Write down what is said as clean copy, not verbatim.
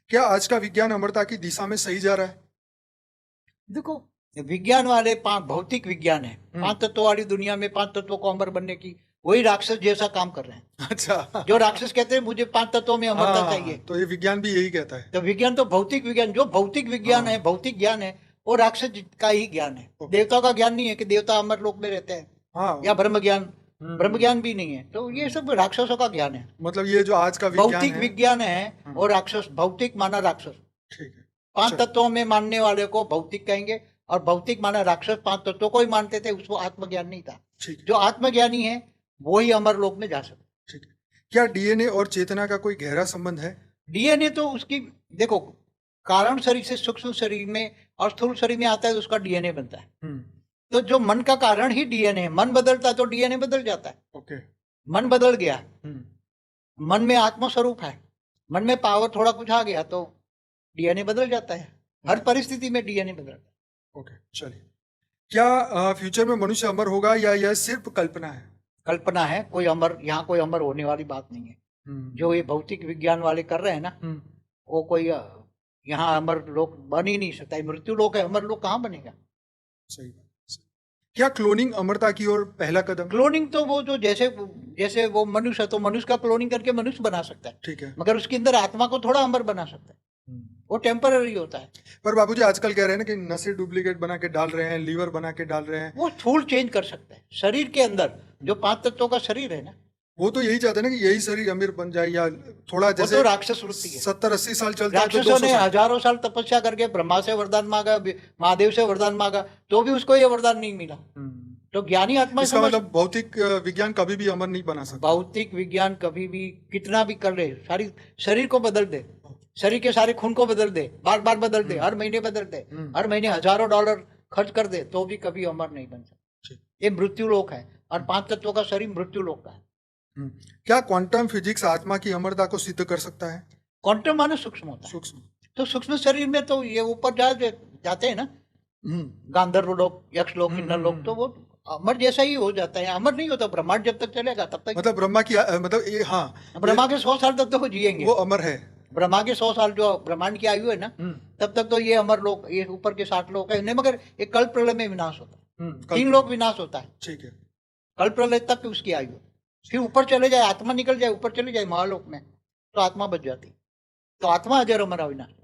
क्या आज का विज्ञान अमरता की दिशा में सही जा रहा है? देखो, विज्ञान वाले भौतिक विज्ञान है, 5 तत्वों वाली दुनिया में 5 तत्वों को अमर बनने की वही राक्षस जैसा काम कर रहे हैं। अच्छा। जो राक्षस कहते हैं मुझे 5 तत्वों में अमरता हाँ, चाहिए, तो ये विज्ञान भी यही कहता है। तो विज्ञान तो भौतिक विज्ञान, जो भौतिक विज्ञान है, भौतिक ज्ञान है, वो राक्षस का ही ज्ञान है। देवताओं का ज्ञान नहीं है कि देवता अमर लोक में रहते हैं, हाँ, या ब्रह्म ज्ञान भी नहीं है। तो ये सब राक्षसों का ज्ञान है। मतलब ये जो आज का विज्ञान भौतिक है, विज्ञान है और राक्षस, भौतिक माना राक्षस। ठीक है। 5 तत्वों में मानने वाले को भौतिक कहेंगे, और भौतिक माना राक्षस 5 तत्वों को ही मानते थे, उसको आत्मज्ञान नहीं था। जो आत्मज्ञानी है वो ही अमर लोक में जा सकता। ठीक है। क्या डीएनए और चेतना का कोई गहरा संबंध है? डीएनए तो उसकी, देखो, कारण शरीर से सूक्ष्म शरीर में और स्थूल शरीर में आता है तो उसका डीएनए बनता है। तो जो मन का कारण ही डीएनए है, मन बदलता है तो डीएनए बदल जाता है। ओके। मन बदल गया, मन में आत्मा स्वरूप है, मन में पावर थोड़ा कुछ आ गया तो डीएनए बदल जाता है। हर परिस्थिति में डीएनए बदलता है। ओके, चलिए। क्या फ्यूचर में मनुष्य अमर होगा या यह सिर्फ कल्पना है? कल्पना है, कोई अमर, यहाँ कोई अमर होने वाली बात नहीं है। जो ये भौतिक विज्ञान वाले कर रहे हैं ना, वो कोई यहाँ अमर लोक बन ही नहीं सकता। मृत्यु लोक है, अमर लोक कहाँ बनेगा? सही बात। क्या क्लोनिंग अमरता की ओर पहला कदम? क्लोनिंग तो वो जो जैसे वो मनुष्य है तो मनुष्य का क्लोनिंग करके मनुष्य बना सकता है, ठीक है, मगर उसके अंदर आत्मा को थोड़ा अमर बना सकता है। वो टेम्पररी होता है। पर बाबूजी आजकल कह रहे हैं ना कि नसें डुप्लीकेट बना के डाल रहे हैं, लीवर बना के डाल रहे हैं। वो स्थूल चेंज कर सकता है शरीर के अंदर, जो 5 तत्वों का शरीर है ना, वो तो यही चाहते हैं ना कि यही शरीर अमीर बन जाए, या थोड़ा जैसे तो राक्षस वृत्ति है। 70-80 साल चलता है तो राक्षसों 200 ने साल। हजारों साल तपस्या करके ब्रह्मा से वरदान मांगा, महादेव से वरदान मांगा, तो भी उसको ये वरदान नहीं मिला। तो ज्ञानी आत्मा इसका मतलब भौतिक विज्ञान कभी भी अमर नहीं बना सकता। भौतिक विज्ञान कभी भी कितना भी कर ले, सारी शरीर को बदल दे, शरीर के सारे खून को बदल दे, बार बार बदल दे, हर महीने बदल दे, हर महीने हजारों डॉलर खर्च कर दे, तो भी कभी अमर नहीं बन सकता। ये मृत्यु लोक है, और 5 तत्वों का शरीर मृत्यु लोक का है। क्या क्वांटम फिजिक्स आत्मा की अमरता को सिद्ध कर सकता है? क्वांटम माने सूक्ष्म होता है। सूक्ष्म। तो सूक्ष्म शरीर में तो ये ऊपर जाते हैं ना, गांधर्व लोक, यक्ष लोक, किन्नर लोक, तो वो अमर जैसा ही हो जाता है। अमर नहीं होता, ब्रह्मांड जब तक चलेगा तब तक। मतलब ब्रह्मा की मतलब ये, हाँ, ब्रह्मा के 100 साल तक तो वो जिएंगे, वो अमर है। ब्रह्मा के 100 साल जो ब्रह्मांड की आयु है ना, तब तक तो ये अमर लोक, ये ऊपर के 60 लोक है नहीं, मगर एक कल्प प्रलय में विनाश होता है। 3 लोक विनाश होता है। ठीक है। कल्प प्रलय तक उसकी आयु, फिर ऊपर चले जाए, आत्मा निकल जाए, ऊपर चले जाए महालोक में, तो आत्मा बच जाती। तो आत्मा अजर अमर अविनाशी।